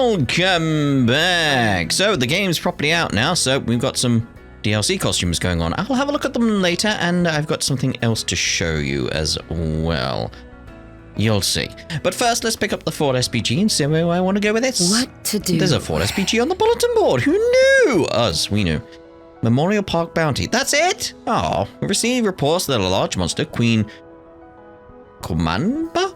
Welcome back! So, the game's properly out now, so we've got some DLC costumes going on. I'll have a look at them later, and I've got something else to show you as well. You'll see. But first, let's pick up the Ford SPG and see where I want to go with this. What to do? There's a Ford SPG on the bulletin board. Who knew? Us, we knew. Memorial Park Bounty. That's it? Oh, we received reports that a large monster, Queen Komamba,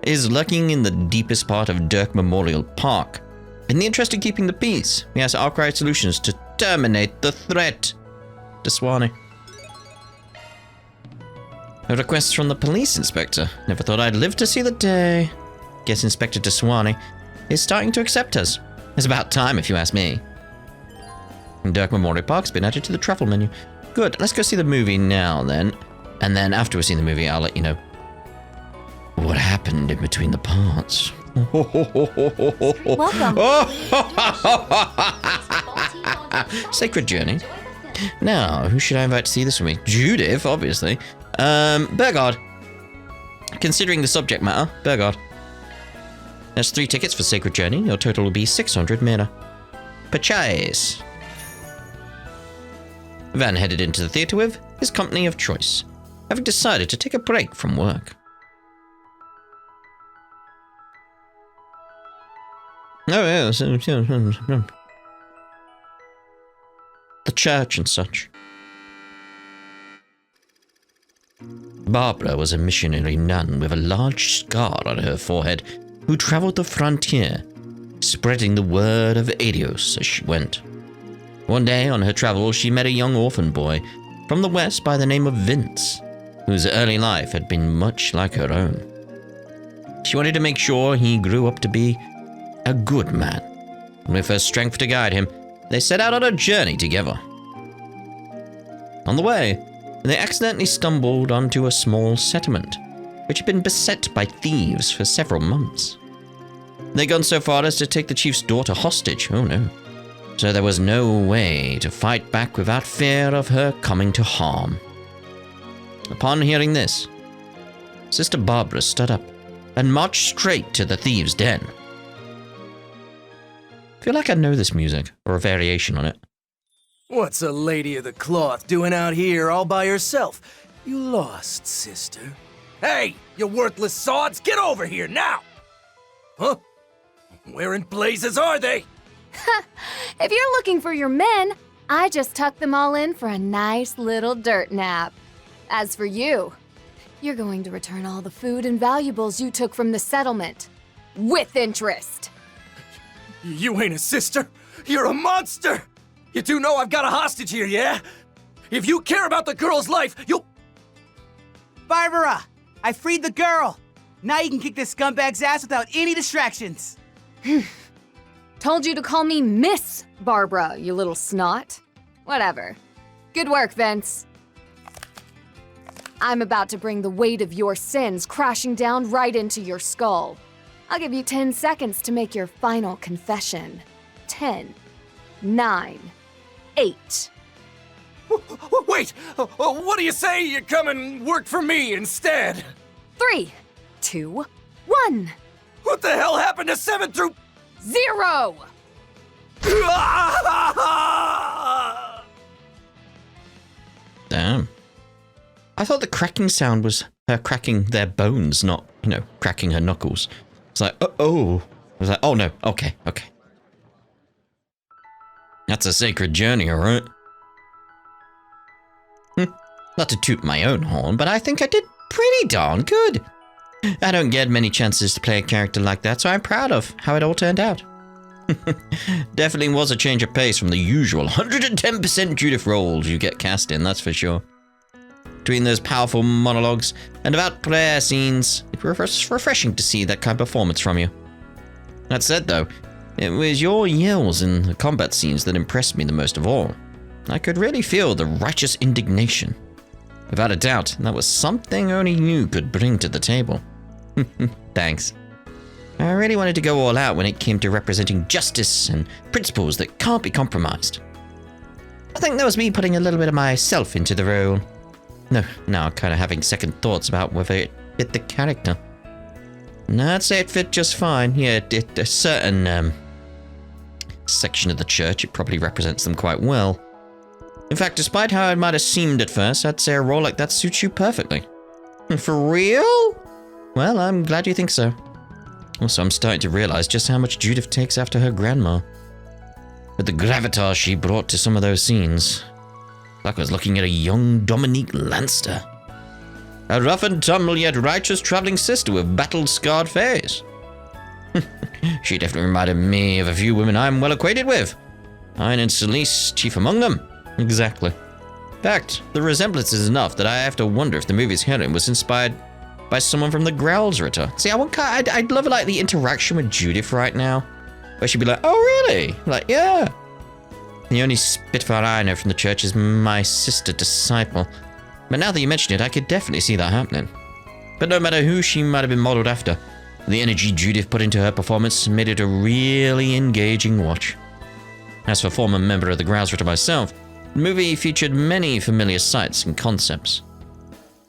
is lurking in the deepest part of Dirk Memorial Park. In the interest of keeping the peace, we ask Arkwright Solutions to terminate the threat. Deswani. A request from the police inspector. Never thought I'd live to see the day. Guess Inspector Deswani is starting to accept us. It's about time, if you ask me. Dirk Memorial Park's been added to the travel menu. Good, let's go see the movie now then. And then after we've seen the movie, I'll let you know what happened in between the parts. Welcome. Sacred Journey. Now, who should I invite to see this with me? Judith, obviously. Burgard. Considering the subject matter, Burgard. That's 3 tickets for Sacred Journey. Your total will be 600 mana. Purchase. Van headed into the theatre with his company of choice, having decided to take a break from work. Oh, yes. The church and such. Barbara was a missionary nun with a large scar on her forehead who traveled the frontier, spreading the word of Adios as she went. One day on her travels, she met a young orphan boy from the west by the name of Vince, whose early life had been much like her own. She wanted to make sure he grew up to be a good man, and with her strength to guide him, they set out on a journey together. On the way, they accidentally stumbled onto a small settlement, which had been beset by thieves for several months. They'd gone so far as to take the chief's daughter hostage. Oh no. So there was no way to fight back without fear of her coming to harm. Upon hearing this, Sister Barbara stood up and marched straight to the thieves' den. I feel like I know this music, or a variation on it. What's a lady of the cloth doing out here all by herself? You lost, sister. Hey, you worthless sods, get over here now! Huh? Where in blazes are they? If you're looking for your men, I just tucked them all in for a nice little dirt nap. As for you, you're going to return all the food and valuables you took from the settlement. With interest. You ain't a sister. You're a monster. You do know I've got a hostage here, yeah? If you care about the girl's life, you'll... Barbara, I freed the girl. Now you can kick this scumbag's ass without any distractions. Told you to call me Miss Barbara, you little snot. Whatever. Good work, Vince. I'm about to bring the weight of your sins crashing down right into your skull. I'll give you 10 seconds to make your final confession. 10, 9, 8. Wait! What do you say you come and work for me instead? 3, 2, 1. What the hell happened to 7 through... 0! Damn. I thought the cracking sound was her cracking their bones, not, cracking her knuckles. It's like, oh. I was like, oh no, okay. That's a sacred journey, alright? Not to toot my own horn, but I think I did pretty darn good. I don't get many chances to play a character like that, so I'm proud of how it all turned out. Definitely was a change of pace from the usual 110% Judith roles you get cast in, that's for sure. Between those powerful monologues and about prayer scenes, it was refreshing to see that kind of performance from you. That said though, it was your yells in the combat scenes that impressed me the most of all. I could really feel the righteous indignation. Without a doubt, that was something only you could bring to the table. Thanks. I really wanted to go all out when it came to representing justice and principles that can't be compromised. I think that was me putting a little bit of myself into the role. No, now kind of having second thoughts about whether it fit the character. No, I'd say it fit just fine. Yeah, certain section of the church, it probably represents them quite well. In fact, despite how it might have seemed at first, I'd say a role like that suits you perfectly. For real? Well, I'm glad you think so. Also, I'm starting to realize just how much Judith takes after her grandma. With the gravitas she brought to some of those scenes. Like I was looking at a young Dominique Lanster. A rough and tumble yet righteous traveling sister with battle-scarred face. She definitely reminded me of a few women I'm well acquainted with. Nihon and Celeste, chief among them. Exactly. In fact, the resemblance is enough that I have to wonder if the movie's heroine was inspired by someone from the Growlsritter. See, I'd love like the interaction with Judith right now, where she'd be like, "Oh, really?" Like, yeah. The only Spitfire I know from the church is my sister disciple. But now that you mention it, I could definitely see that happening. But no matter who she might have been modeled after, the energy Judith put into her performance made it a really engaging watch. As for former member of the Growlsritter myself, the movie featured many familiar sights and concepts.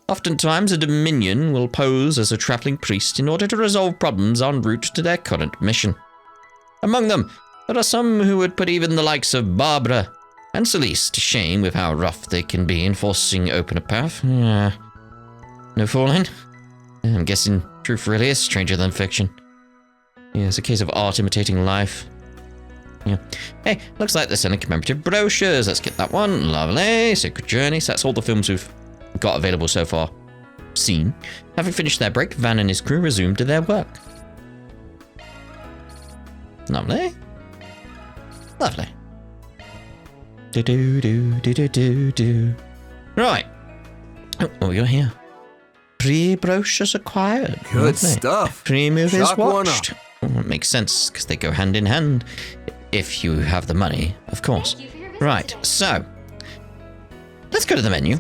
Oftentimes, a Dominion will pose as a traveling priest in order to resolve problems en route to their current mission. Among them, there are some who would put even the likes of Barbara and Celeste to shame with how rough they can be in forcing open a path. No falling? I'm guessing truth really is stranger than fiction. Yeah, it's a case of art imitating life. Yeah. Hey, looks like they're selling commemorative brochures. Let's get that one. Lovely. Sacred Journey. So that's all the films we've got available so far. Seen. Having finished their break, Van and his crew resumed to their work. Lovely. Lovely. Do. Right. Oh, what we got here? Pre-brochures acquired. Good Lovely. stuff. Pre-movies Chalk one watched. Oh, it makes sense, because they go hand in hand. If you have the money, of course. Right, so. Let's go to the menu.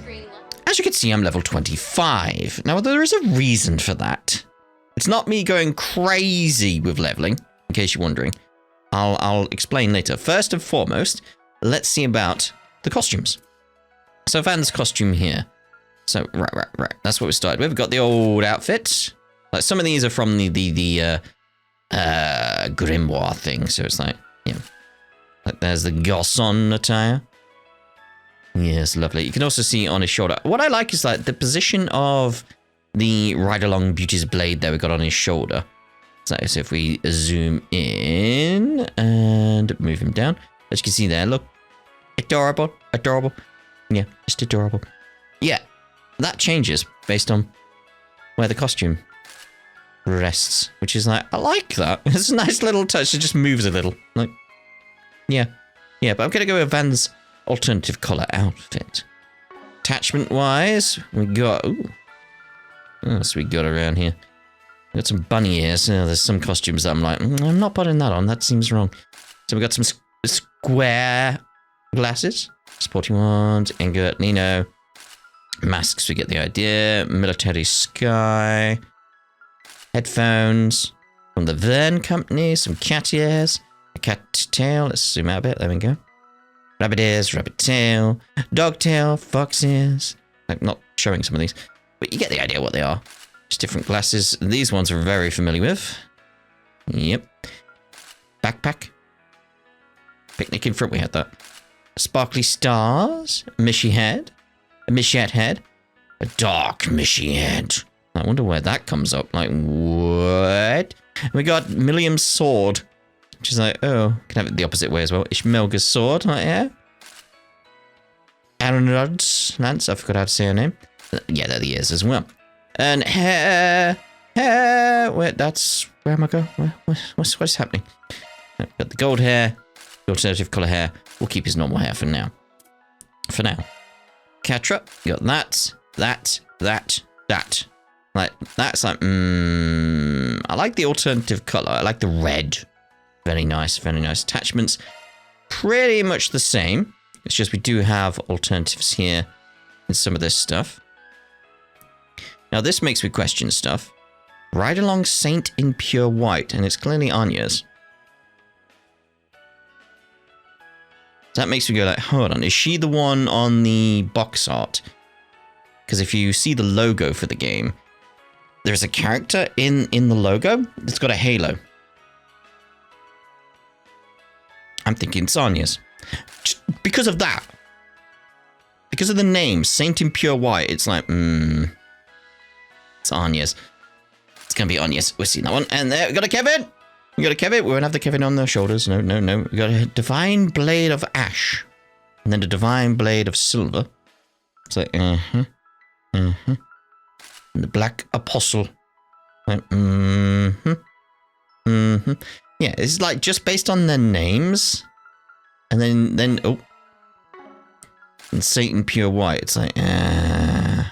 As you can see, I'm level 25. Now, there is a reason for that. It's not me going crazy with leveling, in case you're wondering. I'll explain later. First and foremost, let's see about the costumes. So Van's costume here. So, right. That's what we started with. We've got the old outfit. Like, some of these are from the grimoire thing. So it's like, yeah. Like, there's the Garçon attire. Yes, lovely. You can also see on his shoulder. What I like is like the position of the ride-along Beauty's Blade that we got on his shoulder. So if we zoom in and move him down, as you can see there, look. Adorable. Yeah, just adorable. Yeah, that changes based on where the costume rests, which is like, I like that. It's a nice little touch. It just moves a little. Like, yeah, but I'm going to go with Van's alternative color outfit. Attachment-wise, we got... Ooh. What else we got around here? We got some bunny ears. Oh, there's some costumes that I'm like, I'm not putting that on. That seems wrong. So we got some square glasses. Sporty ones. Ingot, Nino. Masks, we get the idea. Military sky. Headphones. From the Vern Company. Some cat ears. A cat tail. Let's zoom out a bit. There we go. Rabbit ears, rabbit tail, dog tail, fox ears. I'm not showing some of these, but you get the idea what they are. Just different glasses. These ones are very familiar with. Yep. Backpack. Picnic in front, we had that. Sparkly stars. Mishy head. A Mishy head. A dark Mishy head. I wonder where that comes up. Like, what? We got Milliam's sword. Which is like, oh, can have it the opposite way as well. Ishmelga's sword, like, yeah. Aaronrod's lance, I forgot how to say her name. Yeah, they're the ears as well. And hair, wait, that's, where am I going? What's happening? Got the gold hair, the alternative colour hair. We'll keep his normal hair for now. Catra, got that. Like, that's like, I like the alternative colour. I like the red. Very nice, very nice. Attachments, pretty much the same. It's just we do have alternatives here in some of this stuff. Now this makes me question stuff. Ride along Saint in pure white, and it's clearly Anya's. That makes me go like, hold on, is she the one on the box art? Because if you see the logo for the game, there's a character in the logo that's got a halo. I'm thinking it's Anya's. Just because of that. Because of the name, Saint in Pure White, it's like, it's Anya's. It's going to be Anya's. We've seen that one. And there, we got a Kevin. We got a Kevin. We won't have the Kevin on the shoulders. No, no, no. We got a Divine Blade of Ash. And then a Divine Blade of Silver. It's like, And the Black Apostle. Like, Yeah, it's like just based on their names. And then, oh. And Satan Pure White, it's like, I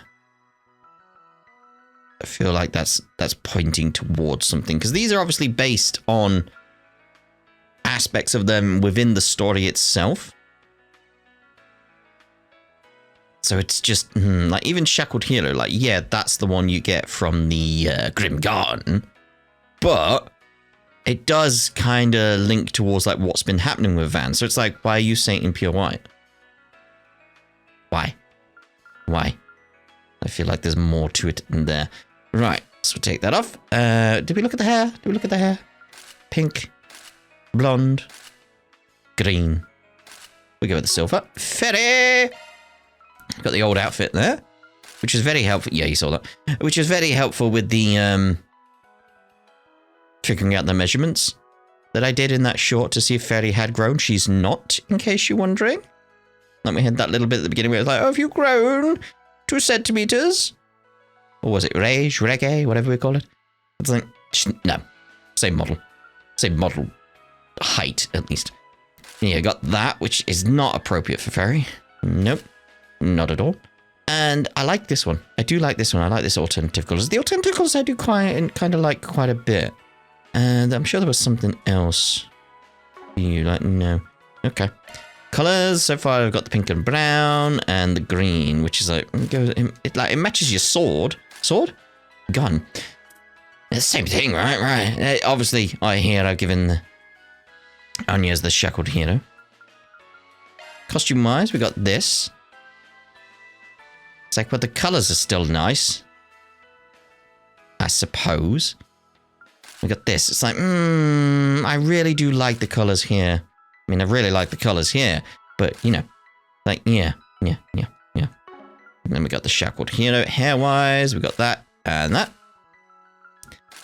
feel like that's pointing towards something. Because these are obviously based on aspects of them within the story itself. So it's just, like, even Shackled Hero, like, yeah, that's the one you get from the Grim Garden. But it does kind of link towards, like, what's been happening with Van. So it's like, why are you Satan Pure White? Why? I feel like there's more to it than there. Right, so we'll take that off. Did we look at the hair? Pink, blonde, green. We go with the silver. Fairy! Got the old outfit there, which is very helpful. Yeah, you saw that. Which is very helpful with the figuring out the measurements that I did in that short to see if Fairy had grown. She's not, in case you're wondering. Like we had that little bit at the beginning where it was like, oh, have you grown 2 centimeters? Or was it reggae, whatever we call it? It's like, no, same model height at least. Yeah, got that, which is not appropriate for Fairy. Nope, not at all. And I like this one. I do like this one. I like this alternative colours. The alternative colours I do kind of like quite a bit. And I'm sure there was something else. You like, no. Okay. Colours, so far I've got the pink and brown and the green, which is like, it matches your sword. Sword? Gun. It's the same thing, right? Obviously, I've given Anya as the Shackled Hero. Costume-wise, we got this. It's like, but the colours are still nice. I suppose. We got this. It's like, I really do like the colours here. I mean, I really like the colours here. But, you know, like, yeah. And then we got the Shackled Hero. Hair-wise, we got that and that.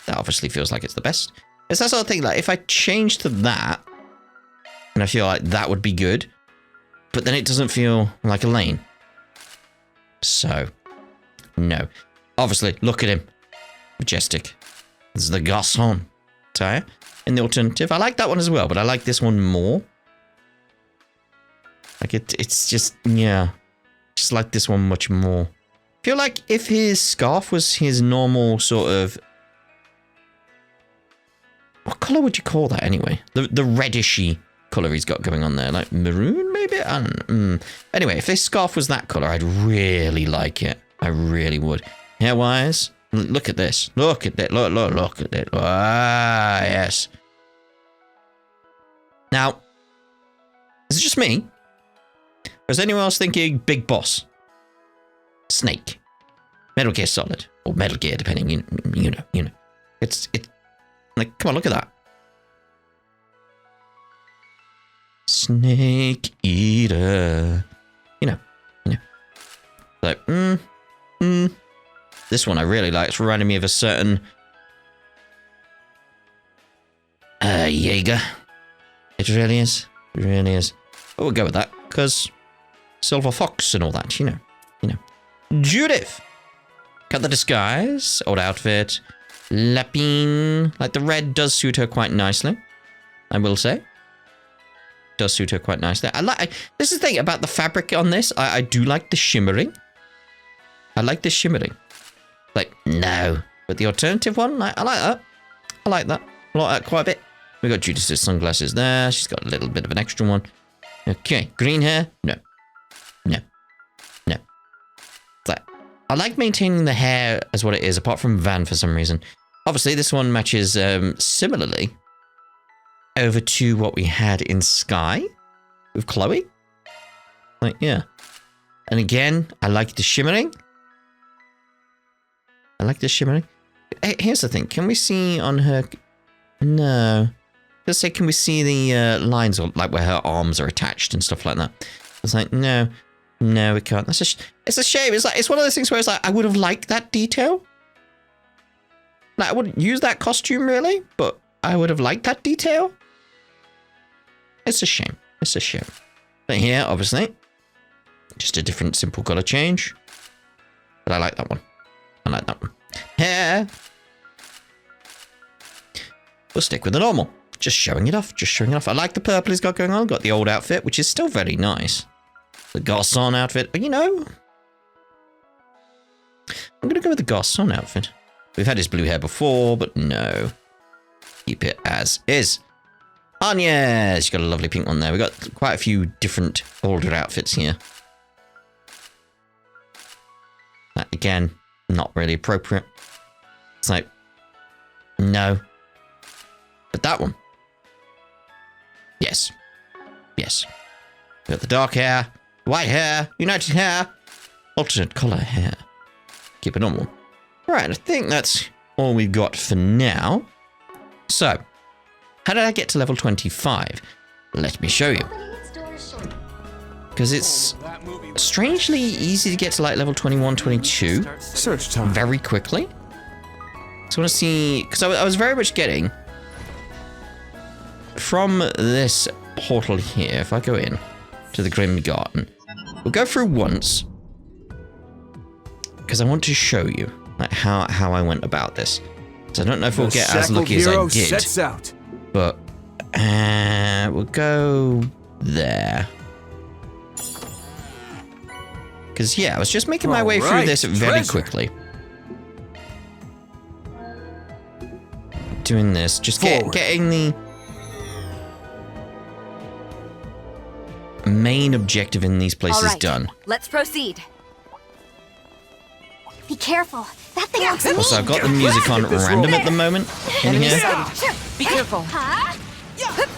That obviously feels like it's the best. It's that sort of thing, like, if I change to that, and I feel like that would be good, but then it doesn't feel like Elaine. So, no. Obviously, look at him. Majestic. This is the Garçon attire. In the alternative, I like that one as well, but I like this one more. Like, it's just, yeah. Just like this one much more. I feel like if his scarf was his normal sort of... What colour would you call that anyway? The reddishy colour he's got going on there. Like maroon, maybe? I don't know. Anyway, if his scarf was that colour, I'd really like it. I really would. Hair-wise, look at this. Look at it. Look at it. Ah, yes. Now, is it just me? Or is anyone else thinking Big Boss? Snake. Metal Gear Solid. Or Metal Gear, depending. You know. It's like, come on, look at that. Snake Eater. You know. Like, This one I really like. It's reminding me of a certain... Jaeger. It really is. But we'll go with that, because Silver Fox and all that, you know. Judith! Got the disguise, old outfit. Lapine. Like, the red does suit her quite nicely, I will say. Does suit her quite nicely. This is the thing about the fabric on this. I do like the shimmering. I like the shimmering. Like, no. But the alternative one, I like that. I like that quite a bit. We got Judith's sunglasses there. She's got a little bit of an extra one. Okay, green hair? No. But I like maintaining the hair as what it is, apart from Van for some reason. Obviously, this one matches similarly over to what we had in Sky with Chloe. Like, yeah. And again, I like the shimmering. Hey, here's the thing. Can we see on her... No. Just say, can we see the lines or like where her arms are attached and stuff like that? It's like, no, we can't. It's a shame. It's like, it's one of those things where it's like, I would have liked that detail. Like, I wouldn't use that costume really, but I would have liked that detail. It's a shame. It's a shame. But here, obviously, just a different simple color change. But I like that one. I like that one. Hair. We'll stick with the normal. Just showing it off. Just showing it off. I like the purple he's got going on. Got the old outfit, which is still very nice. The Garçon outfit. But, you know, I'm going to go with the Garçon outfit. We've had his blue hair before, but no. Keep it as is. Anya! She's got a lovely pink one there. We've got quite a few different older outfits here. That, again, not really appropriate. It's like, no. But that one. Yes. Yes. We've got the dark hair, white hair, united hair, alternate color hair. Keep it normal. Right, I think that's all we've got for now. So, how did I get to level 25? Let me show you. Because it's strangely easy to get to like level 21, 22. Search time. Very quickly. So I want to see, because I was very much getting from this portal here, if I go in to the Grim Garden, we'll go through once because I want to show you like how I went about this. So I don't know if we'll get as lucky as I did, sets out. but we'll go there. Because yeah, I was just making my way through this very quickly. Doing this, just getting the main objective in these places done. Let's proceed. Be careful. That thing looks mean. Also, I've got the music on random at the moment in here. Be careful.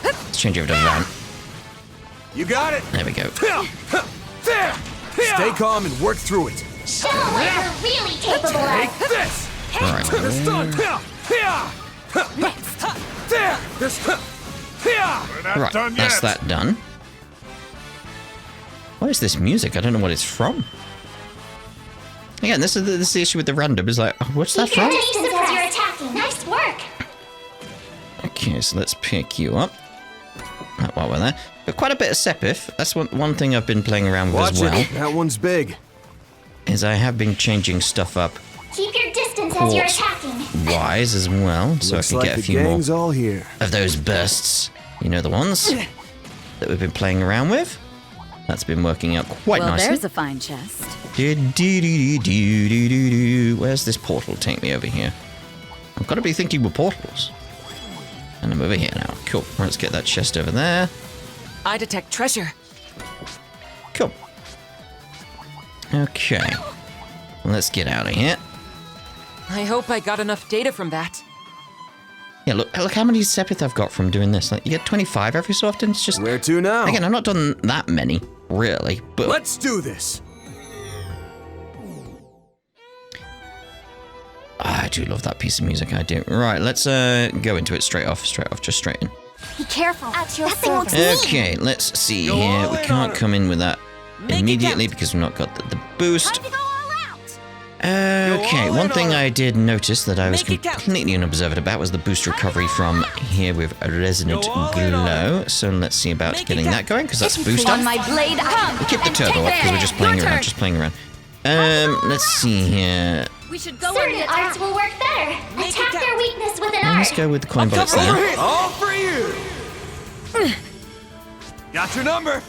Let's change over to that. You got it. There we go. Stay calm and work through it. Show what you're really capable Take of. this. All right. This done. Right, that's that done. What is this music? I don't know what it's from. Again, this is the issue with the random. Is like, oh, what's that Keep your from? distance as you're attacking. Nice work. Okay, so let's pick you up. While we're there, but quite a bit of Sepith. That's one thing I've been playing around with as well. That one's big. Is I have been changing stuff up Keep your distance as you're attacking. wise as well, so Looks I can like get a the few more gang's all here. of those bursts. You know, the ones that we've been playing around with. That's been working out quite nicely. There's a fine chest. Where's this portal take me over here? I've got to be thinking with portals. And I'm over here now. Cool. Let's get that chest over there. I detect treasure. Cool. Okay. Let's get out of here. I hope I got enough data from that. Yeah, look how many Sepith I've got from doing this. Like, you get 25 every so often. It's just... Where to now? Again, I've not done that many, really, but... Let's do this. I do love that piece of music, I do. Right, let's go into it straight off, just straight in. Be careful. At your service. Okay, let's see here. We can't come in with that immediately because we've not got the boost. Okay, one thing I did notice that I was completely unobservant about was the boost recovery from here with a Resonant Glow. So let's see about getting that going, because that's a boost up. On my blade, come. We'll keep the turbo up because we're just playing around, let's see here. We should go Certain arts will work better. Attack their weakness with an Let's art. go with the coin bullets there. All for you. Got your number.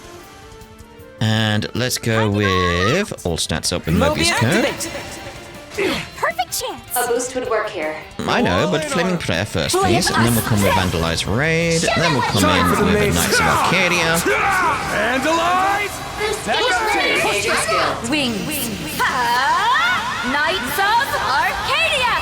And let's go with all stats up with Mobius Code. Perfect chance. A boost would work here. I know, but Flaming Prayer first, please. And then we'll come with Vandalize Raid. And then we'll come in with Knights of Arcadia. And alive. Major skill. Wings. Knights of Arcadia.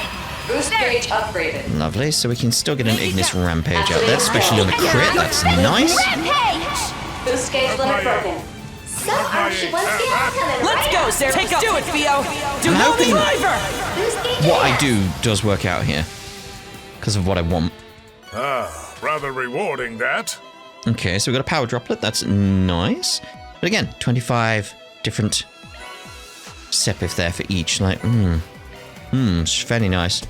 Boost gauge upgraded. Lovely, so we can still get an Ignis Rampage out there, especially on the crit. That's nice. Rampage. Boost gauge limit broken. So Archie wants to get coming. Let's go, Sarah. Take do it, Theo. Do I'm no hoping driver. Boost gauge what I do does work out here. Because of what I want. Rather rewarding, that. Okay, so we've got a power droplet. That's nice. But again, 25 different sepif there for each. Like, it's fairly nice.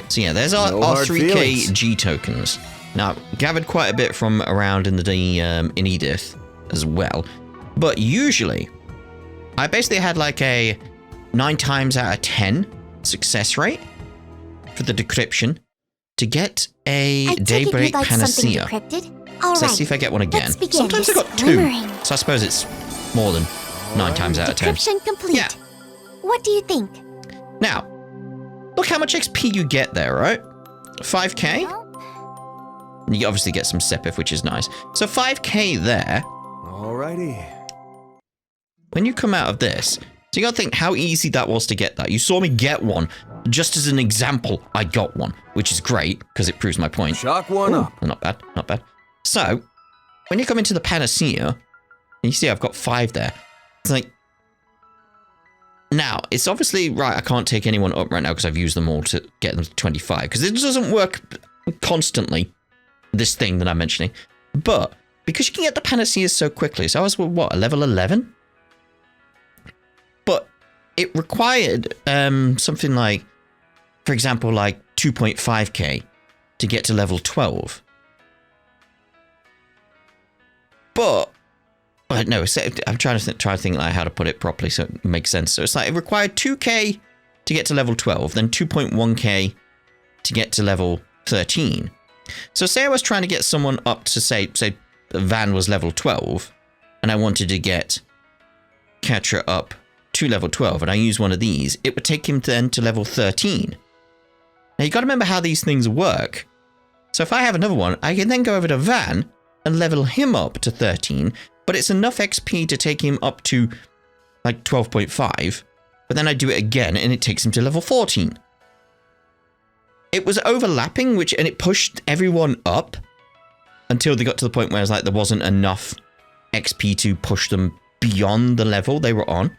So yeah, there's our 3K G tokens. Now, gathered quite a bit from around in the in Edith as well. But usually, I basically had like a 9 times out of 10 success rate for the decryption to get a Daybreak Panacea. So let's see if I get one again. Sometimes I got 2, so I suppose it's more than 9 times out of 10. Decryption complete. Yeah. What do you think? Now, look how much XP you get there, right? 5k? You obviously get some sepif, which is nice. So 5k there. Alrighty. When you come out of this, so you gotta think how easy that was to get that. You saw me get one. Just as an example, I got one, which is great, because it proves my point. Chalk one up. Not bad, not bad. So, when you come into the Panacea, and you see I've got 5 there. It's like, now, it's obviously, right, I can't take anyone up right now because I've used them all to get them to 25, because it doesn't work constantly, this thing that I'm mentioning. But, because you can get the Panacea so quickly, so I was, what, a level 11? But, it required something like, for example, like 2.5k to get to level 12. But no, I'm trying to think like how to put it properly so it makes sense. So it's like it required 2k to get to level 12, then 2.1k to get to level 13. So say I was trying to get someone up to say Van was level 12, and I wanted to get Katra up to level 12, and I use one of these, it would take him then to level 13. Now you got to remember how these things work. So if I have another one, I can then go over to Van and level him up to 13, but it's enough XP to take him up to like 12.5, but then I do it again and it takes him to level 14. It was overlapping, and it pushed everyone up until they got to the point where it's like there wasn't enough XP to push them beyond the level they were on.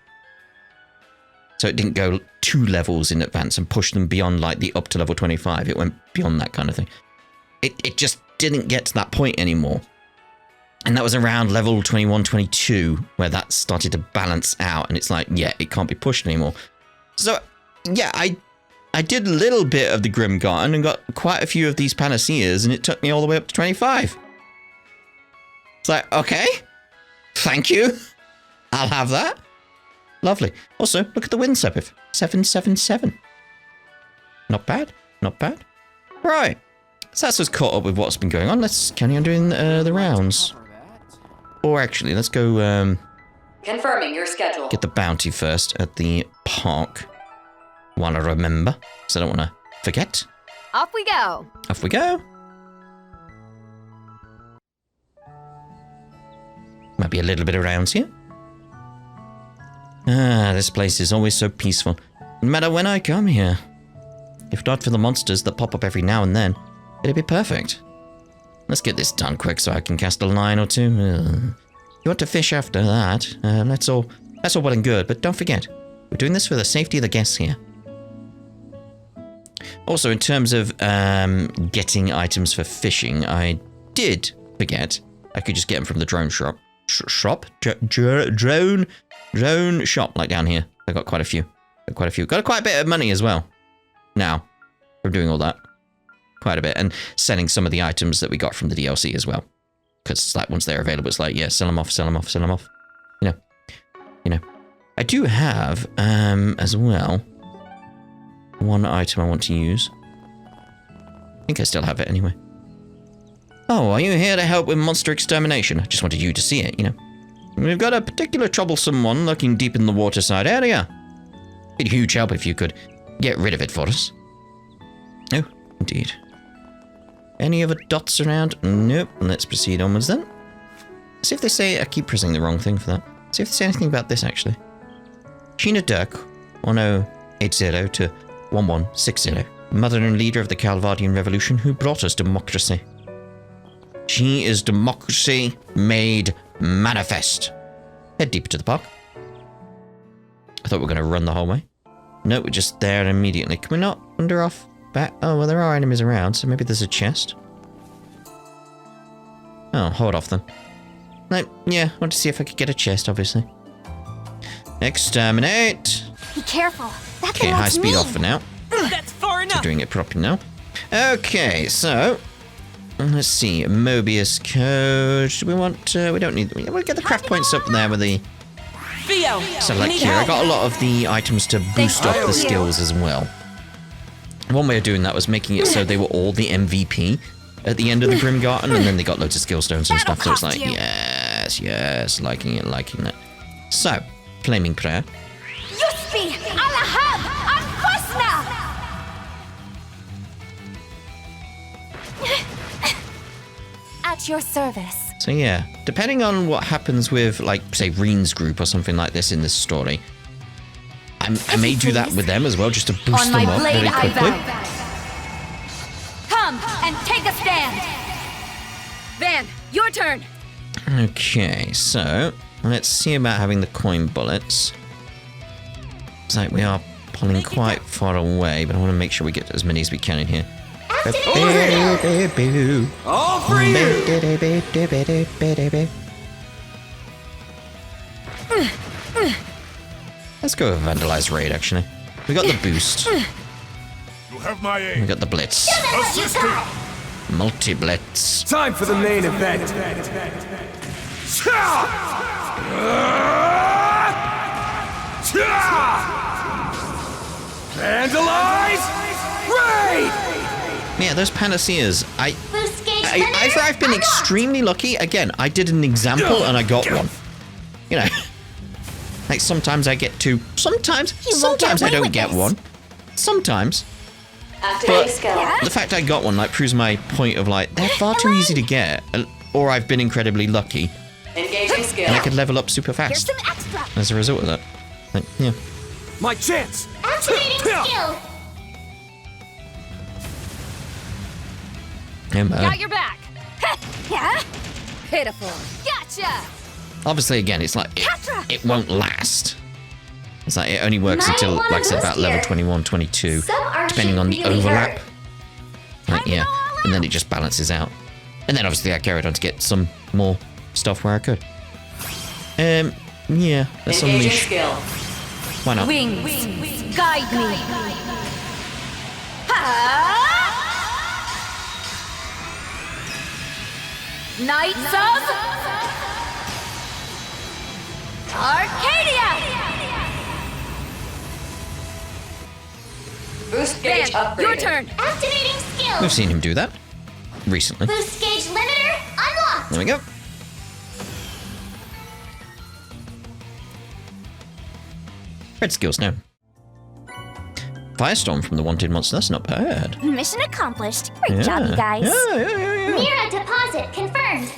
So it didn't go 2 levels in advance and push them beyond like the up to level 25. It went beyond that kind of thing. It just didn't get to that point anymore. And that was around level 21, 22, where that started to balance out. And it's like, yeah, it can't be pushed anymore. So, yeah, I did a little bit of the Grim Garden and got quite a few of these Panaceas, and it took me all the way up to 25. It's like, okay, thank you. I'll have that. Lovely. Also, look at the win sepif. 777. Not bad. Not bad. Right. So that's us caught up with what's been going on. Let's carry on doing the rounds. Or actually, let's go Confirming your schedule. get the bounty first at the park. While I remember, because I don't want to forget. Off we go. Off we go. Might be a little bit of rounds here. Ah, this place is always so peaceful, no matter when I come here. If not for the monsters that pop up every now and then, it'd be perfect. Let's get this done quick so I can cast a line or 2. You want to fish after that? That's all well and good, but don't forget, we're doing this for the safety of the guests here. Also, in terms of getting items for fishing, I did forget I could just get them from the drone shop. Drone shop, like down here. I got quite a few. Got quite a bit of money as well. Now, from doing all that. Quite a bit. And selling some of the items that we got from the DLC as well. Because like once they're available, it's like, yeah, sell them off. You know. I do have, as well, one item I want to use. I think I still have it anyway. Oh, are you here to help with monster extermination? I just wanted you to see it, you know. We've got a particular troublesome one lurking deep in the waterside area. It'd be huge help if you could get rid of it for us. Oh, indeed. Any other dots around? Nope. Let's proceed onwards then. See if they say... I keep pressing the wrong thing for that. See if they say anything about this, actually. Sheena Dirk, 1080 to 1160. Mother and leader of the Calvardian Revolution who brought us democracy. She is democracy made manifest. Head deeper to the park. I thought we were going to run the whole way. No, we're just there immediately. Can we not wander off back? Oh, well, there are enemies around, so maybe there's a chest. Oh, hold off then. No, yeah, I want to see if I could get a chest, obviously. Exterminate. Be careful. That Okay, thing high wants speed me. off for now. That's far enough. Doing it properly now. Okay, so let's see. Mobius code. Do we want? We don't need. We'll get the craft points up there with the Theo, select need here. I help. got a lot of the items to boost up the skills as well. One way of doing that was making it so they were all the MVP at the end of the Grim Garden, and then they got loads of skill stones and stuff. So it's like, yes, liking it. So, flaming prayer. Yuspi! Alahab! Anfasna! At your service. So yeah, depending on what happens with, like, say, Reen's group or something like this in this story, I may do that with them as well, just to boost them up very quickly. Come and take a stand. Van, your turn. Okay, so let's see about having the coin bullets. It's like we are pulling quite far away, but I want to make sure we get as many as we can in here. All for you! Let's go with Vandalized Raid, actually. We got the boost. You have my We aid. got the blitz. Assisting! Multi-blitz. Time for the main event. Vandalize! Raid! Yeah, those panaceas. Boost gauge limiter I've been unlocked. extremely lucky. Again, I did an example and I got one. You know, like sometimes I get two. Sometimes won't get I away don't with get this. one. Sometimes. Activating But skill. the fact I got one like proves my point of like they're far too easy to get, or I've been incredibly lucky Engaging skill. and I could level up super Here's fast some extra. as a result of that. Like, yeah. My chance. Activating skill. Got your back. Yeah? Pitiful. Gotcha. Obviously, again, it's like it won't last. It's like it only works Might until, wanna like I said, boost about level here. 21, 22, Some are depending on the really overlap. hurt. Like, yeah, and then it just balances out. And then obviously I carried on to get some more stuff where I could. Yeah, let's Engaging unleash. skill. Why not? Wings. Guide me. Knights of Arcadia. Boost gauge Van, upgraded. your turn. Activating skill. We've seen him do that recently. Boost gauge limiter unlocked. There we go. Red skills now. Firestorm from the Wanted Monster. That's not bad. Mission accomplished. Great job, you guys. Yeah. Mira deposit confirmed.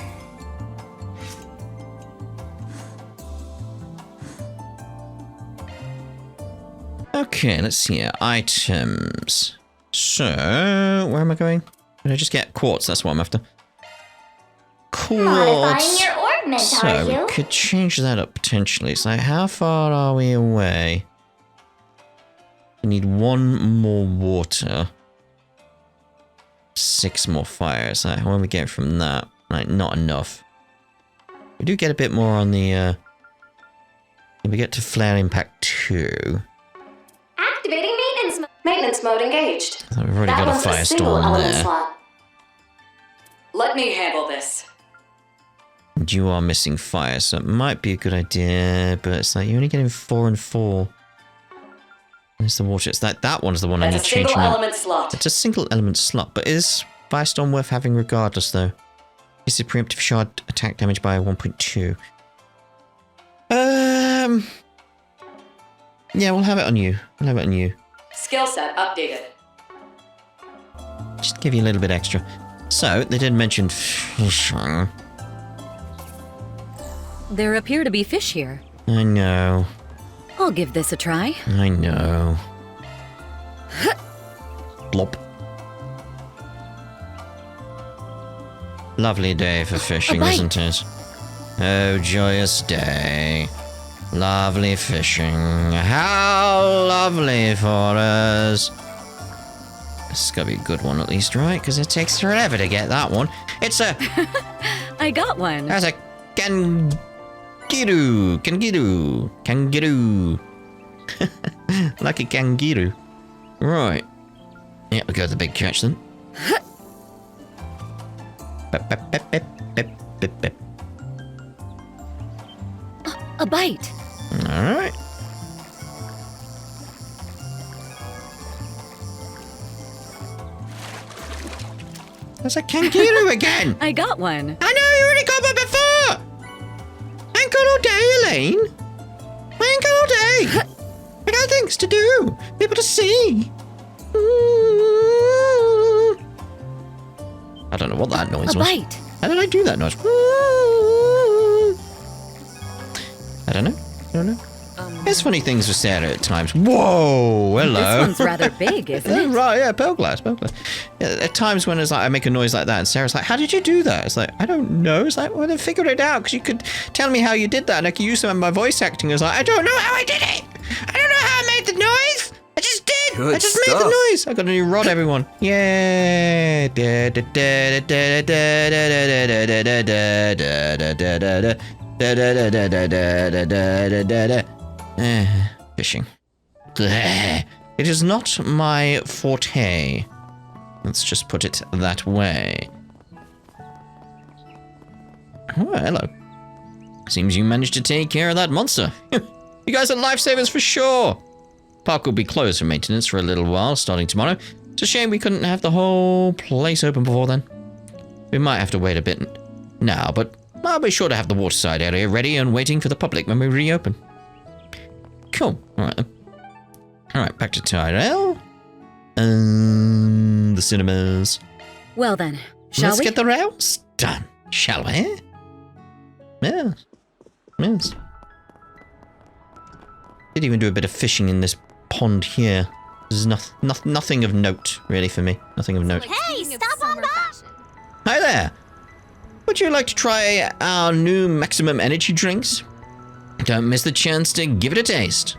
Okay, let's see here. Items. So, where am I going? Did I just get quartz? That's what I'm after. Modifying Quartz. your orbment, So, are we you? could change that up potentially. It's like, how far are we away? We need one more water. 6 more fires. Like, how do we get from that? Like, not enough. We do get a bit more on the, we get to Flare Impact 2. Activating maintenance mode engaged. So we've already That got a one's a single Firestorm element there. slot. Let me handle this. And you are missing fire, so it might be a good idea, but it's like you're only getting 4 and 4. There's the water. It's like that one's the one I need That's a changing single up. element slot. It's a single element slot, but is Firestorm worth having regardless, though? Is the preemptive shard attack damage by 1.2? Yeah, we'll have it on you. We'll have it on you. Skill set updated. Just give you a little bit extra. So, they did mention fishing. There appear to be fish here. I know. I'll give this a try. I know. Blop. Lovely day for fishing, bite. isn't it? Oh, joyous day. Lovely fishing. How lovely for us. This has got to be a good one at least, right? Because it takes forever to get that one. It's a I got one. That's a kangaroo. Kangaroo. Like a kangaroo. Right. Yeah, we'll go to the big church then. Bep, bep, bep, bep, bep, bep, bep. A bite. Alright. There's a kangaroo again! I got one. I know, you already got one before! I ain't got all day, Elaine. I ain't got all day. I got things to do. People to see. I don't know what that noise A was. bite. How did I do that noise? I don't know. There's funny things with Sarah at times. Whoa, hello. This one's rather big, isn't it? Right, yeah, pearl glass. Yeah, at times when it's like I make a noise like that and Sarah's like, how did you do that? It's like, I don't know. It's like, well, then figure it out because you could tell me how you did that and I could use some of my voice acting. It's like, I don't know how I did it. I don't know how I made the noise. I just did. Good I just stuff. made the noise. I got a new rod, everyone. Yeah. Fishing. It is not my forte. Let's just put it that way. Oh, hello. Seems you managed to take care of that monster. You guys are lifesavers for sure. Park will be closed for maintenance for a little while, starting tomorrow. It's a shame we couldn't have the whole place open before then. We might have to wait a bit now, but I'll be sure to have the waterside area ready and waiting for the public when we reopen. Cool. Alright then. Alright, back to Tyrell. The cinemas. Well then, shall Let's we? get the routes done, shall we? Yes. Yes. Did even do a bit of fishing in this pond here. There's nothing of note, really, for me. Nothing of note. Hey, stop on by! Hi there. Would you like to try our new maximum energy drinks? Don't miss the chance to give it a taste.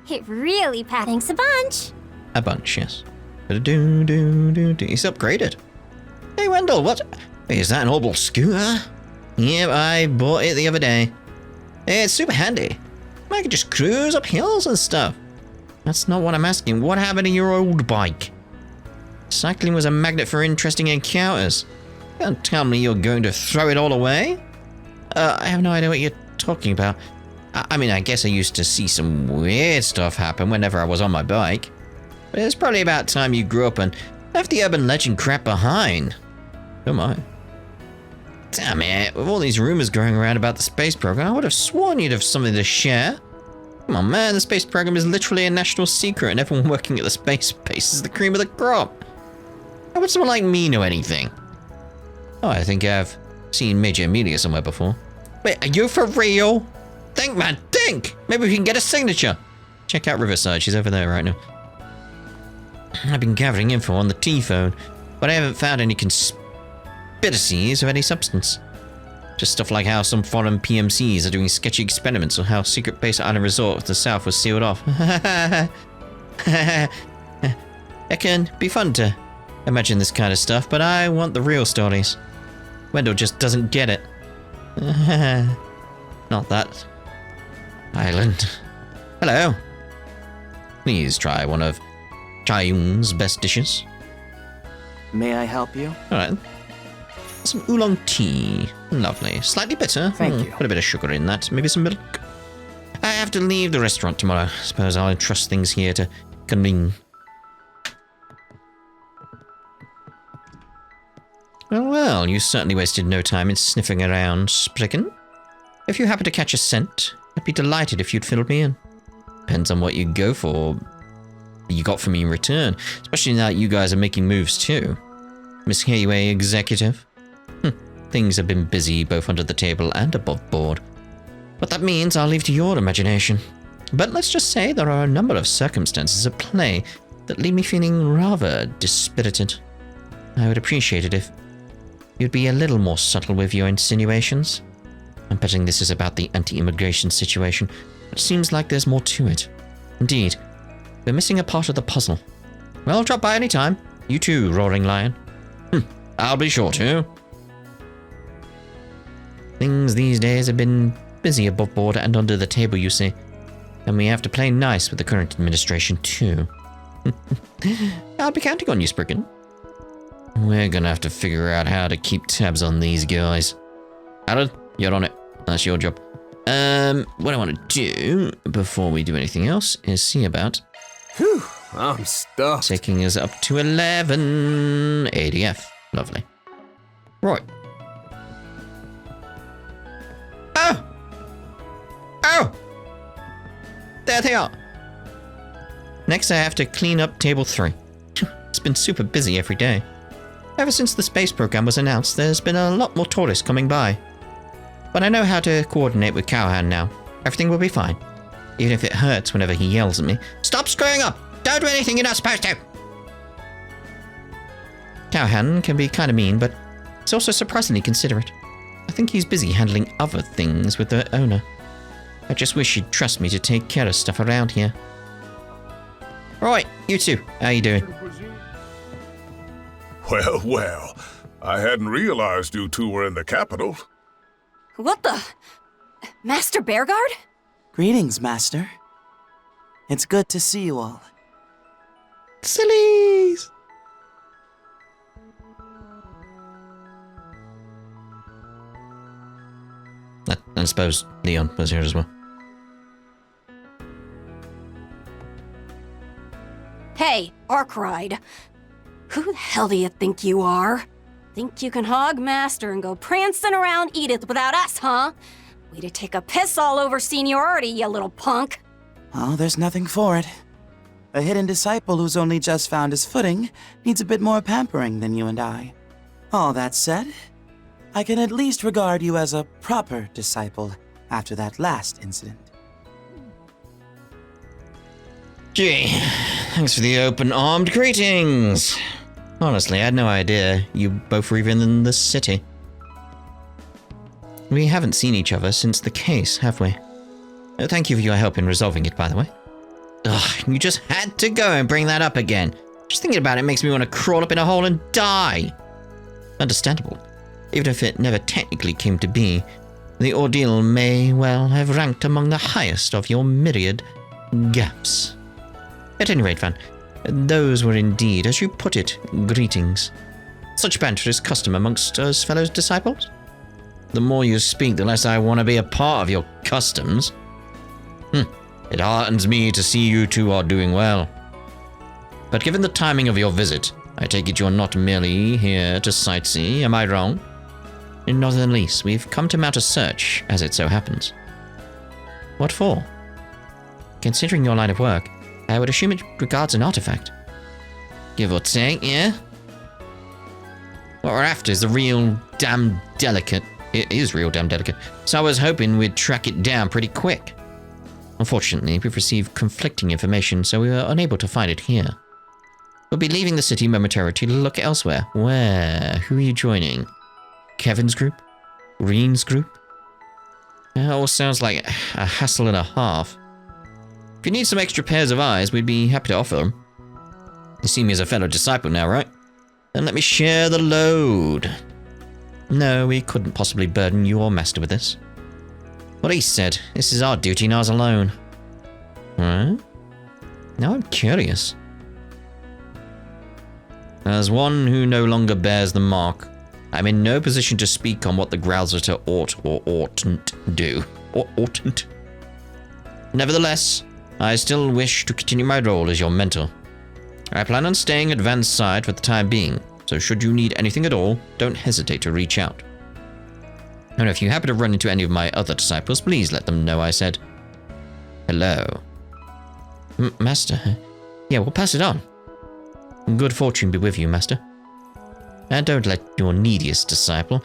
It really packs. Thanks a bunch. A bunch, yes. He's upgraded. Hey, Wendell, what? Is that an orbital scooter? Yep, I bought it the other day. It's super handy. I can just cruise up hills and stuff. That's not what I'm asking. What happened to your old bike? Cycling was a magnet for interesting encounters. Don't tell me you're going to throw it all away? I have no idea what you're talking about. I mean, I guess I used to see some weird stuff happen whenever I was on my bike. But it's probably about time you grew up and left the urban legend crap behind. Oh my. Damn it, with all these rumors going around about the space program, I would have sworn you'd have something to share. Come on, man, the space program is literally a national secret and everyone working at the space base is the cream of the crop. How would someone like me know anything? Oh, I think I've seen Major Amelia somewhere before. Wait, are you for real? Think, man, think! Maybe we can get a signature. Check out Riverside, she's over there right now. I've been gathering info on the T-phone, but I haven't found any conspiracies of any substance. Just stuff like how some foreign PMCs are doing sketchy experiments or how secret base island resort to the south was sealed off. It can be fun to imagine this kind of stuff, but I want the real stories. Wendell just doesn't get it. Not that island. Hello. Please try one of Chayung's best dishes. May I help you? Alright. Some oolong tea. Lovely. Slightly bitter. Thank you. Put a bit of sugar in that. Maybe some milk. I have to leave the restaurant tomorrow. Suppose I'll entrust things here to Kunming. Well, you certainly wasted no time in sniffing around, Spricken. If you happen to catch a scent, I'd be delighted if you'd fill me in. Depends on what you go for. You got from me in return, especially now that you guys are making moves too. Miss Hayway, executive. Things have been busy both under the table and above board. What that means, I'll leave to your imagination. But let's just say there are a number of circumstances at play that leave me feeling rather dispirited. I would appreciate it if you'd be a little more subtle with your insinuations. I'm betting this is about the anti-immigration situation, but it seems like there's more to it. Indeed, we're missing a part of the puzzle. Well, drop by any time. You too, Roaring Lion. I'll be sure to. Things these days have been busy above board and under the table, you see. And we have to play nice with the current administration, too. I'll be counting on you, Spriggan. We're gonna have to figure out how to keep tabs on these guys. Alan, you're on it. That's your job. What I want to do, before we do anything else, is see about... Whew, I'm stuffed. taking us up to 11 ADF. Lovely. Right. Oh! Oh! There they are. Next, I have to clean up table 3. It's been super busy every day. Ever since the space program was announced, there's been a lot more tourists coming by. But I know how to coordinate with Cowhand now. Everything will be fine. Even if it hurts whenever he yells at me. Stop screwing up! Don't do anything you're not supposed to! Cowhand can be kind of mean, but he's also surprisingly considerate. I think he's busy handling other things with the owner. I just wish he'd trust me to take care of stuff around here. Right, you two, how you doing? Well, well. I hadn't realized you two were in the capital. What the? Master Bearguard? Greetings, Master. It's good to see you all. Sillies! I suppose Nihon was here as well. Hey, Arkride. Who the hell do you think you are? Think you can hog Master and go prancing around Edith without us, huh? Way to take a piss all over seniority, you little punk. Oh, there's nothing for it. A hidden disciple who's only just found his footing needs a bit more pampering than you and I. All that said, I can at least regard you as a proper disciple after that last incident. Gee, thanks for the open-armed greetings. Honestly, I had no idea you both were even in the city. We haven't seen each other since the case, have we? Thank you for your help in resolving it, by the way. Ugh, you just had to go and bring that up again. Just thinking about it makes me want to crawl up in a hole and die. Understandable. Even if it never technically came to be, the ordeal may well have ranked among the highest of your myriad gaps. At any rate, Van, those were indeed, as you put it, greetings. Such banter is custom amongst us fellow disciples. The more you speak, the less I want to be a part of your customs. It heartens me to see you two are doing well. But given the timing of your visit, I take it you're not merely here to sightsee, am I wrong? Not in the least, we've come to mount a search, as it so happens. What for? Considering your line of work, I would assume it regards an artifact. Give or take, yeah? What we're after is the real damn delicate. It is real damn delicate. So I was hoping we'd track it down pretty quick. Unfortunately, we've received conflicting information, so we were unable to find it here. We'll be leaving the city momentarily to look elsewhere. Where? Who are you joining? Kevin's group? Reen's group? It all sounds like a hassle and a half. If you need some extra pairs of eyes, we'd be happy to offer them. You see me as a fellow disciple now, right? Then let me share the load. No, we couldn't possibly burden you or Master with this. What he said, this is our duty and ours alone. Huh? Now I'm curious. As one who no longer bears the mark, I'm in no position to speak on what the Growlser ought or oughtn't do. Or oughtn't. Nevertheless, I still wish to continue my role as your mentor. I plan on staying at Van's side for the time being, so should you need anything at all, don't hesitate to reach out. And if you happen to run into any of my other disciples, please let them know I said hello. Master? Yeah, we'll pass it on. Good fortune be with you, Master. And don't let your neediest disciple,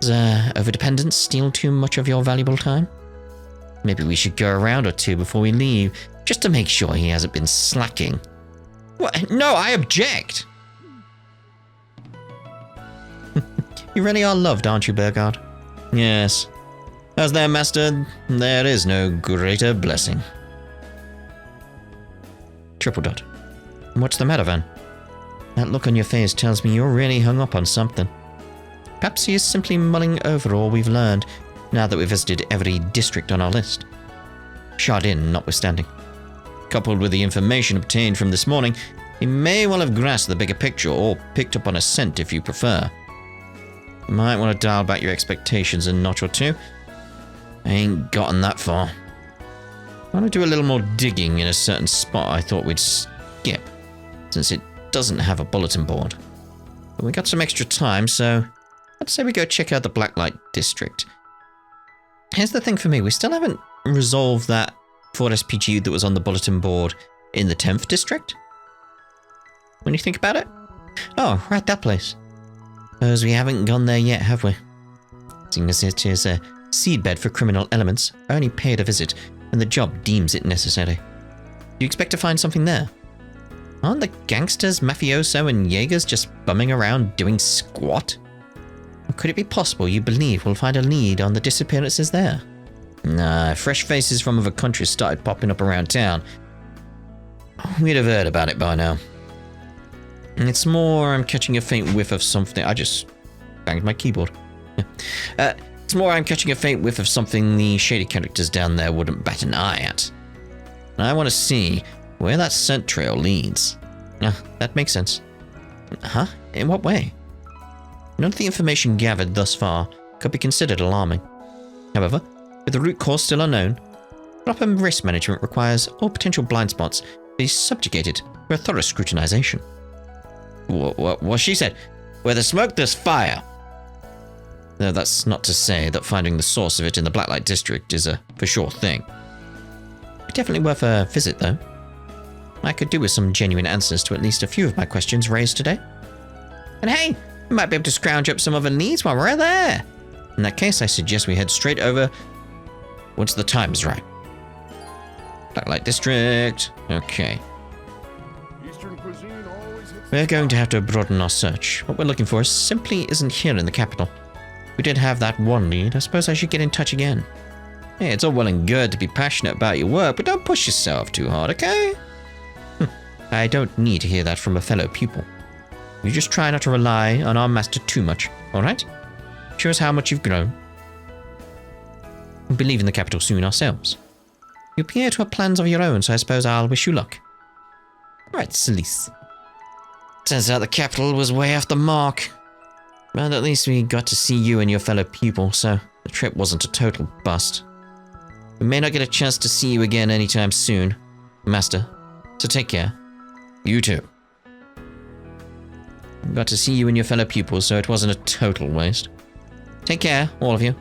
overdependence, steal too much of your valuable time. Maybe we should go a round or two before we leave, just to make sure he hasn't been slacking. What? No, I object! You really are loved, aren't you, Burgard? Yes. As their master, there is no greater blessing. Triple dot. What's the matter, Van? That look on your face tells me you're really hung up on something. Perhaps he is simply mulling over all we've learned, now that we've visited every district on our list. Chardin notwithstanding. Coupled with the information obtained from this morning, you may well have grasped the bigger picture or picked up on a scent if you prefer. You might want to dial back your expectations a notch or two. I ain't gotten that far. I want to do a little more digging in a certain spot I thought we'd skip, since it doesn't have a bulletin board. But we got some extra time, so I'd say we go check out the Blacklight District. Here's the thing for me, we still haven't resolved that 4SPG that was on the bulletin board in the 10th district. When you think about it? Oh, right, that place. Suppose we haven't gone there yet, have we? Seeing as it is a seedbed for criminal elements, I only paid a visit when the job deems it necessary. Do you expect to find something there? Aren't the gangsters, mafioso, and Jaegers just bumming around doing squat? Or could it be possible you believe we'll find a lead on the disappearances there? Nah, fresh faces from other countries started popping up around town. We'd have heard about it by now. It's more I'm catching a faint whiff of something. I just banged my keyboard. It's more I'm catching a faint whiff of something the shady characters down there wouldn't bat an eye at. And I want to see where that scent trail leads. That makes sense. Huh? In what way? None of the information gathered thus far could be considered alarming. However, with the root cause still unknown, proper risk management requires all potential blind spots be subjugated for a thorough scrutinization. What she said? Where there's smoke, there's fire. Though that's not to say that finding the source of it in the Blacklight District is a for sure thing. Definitely worth a visit, though. I could do with some genuine answers to at least a few of my questions raised today. And hey, we might be able to scrounge up some other leads while we're there. In that case, I suggest we head straight over once the time is right. Blacklight District. Okay. We're going to have to broaden our search. What we're looking for simply isn't here in the capital. We did have that one lead. I suppose I should get in touch again. Hey, it's all well and good to be passionate about your work, but don't push yourself too hard, okay? I don't need to hear that from a fellow pupil. You just try not to rely on our master too much, alright? Show us how much you've grown. We believe in the capital soon ourselves. You appear to have plans of your own, so I suppose I'll wish you luck. Right, Celise. Turns out the capital was way off the mark. But at least we got to see you and your fellow pupil, so the trip wasn't a total bust. We may not get a chance to see you again anytime soon, Master, so take care. You too. We got to see you and your fellow pupils, so it wasn't a total waste. Take care, all of you.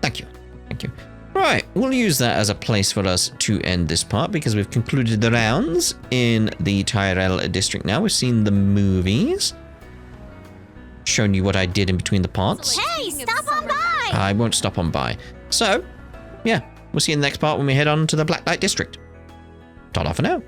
Thank you. Thank you. Right, we'll use that as a place for us to end this part because we've concluded the rounds in the Tyrell district now. We've seen the movies. Shown you what I did in between the parts. Hey, stop on by! I won't stop on by. So, yeah, we'll see you in the next part when we head on to the Blacklight District. Ta-da for now.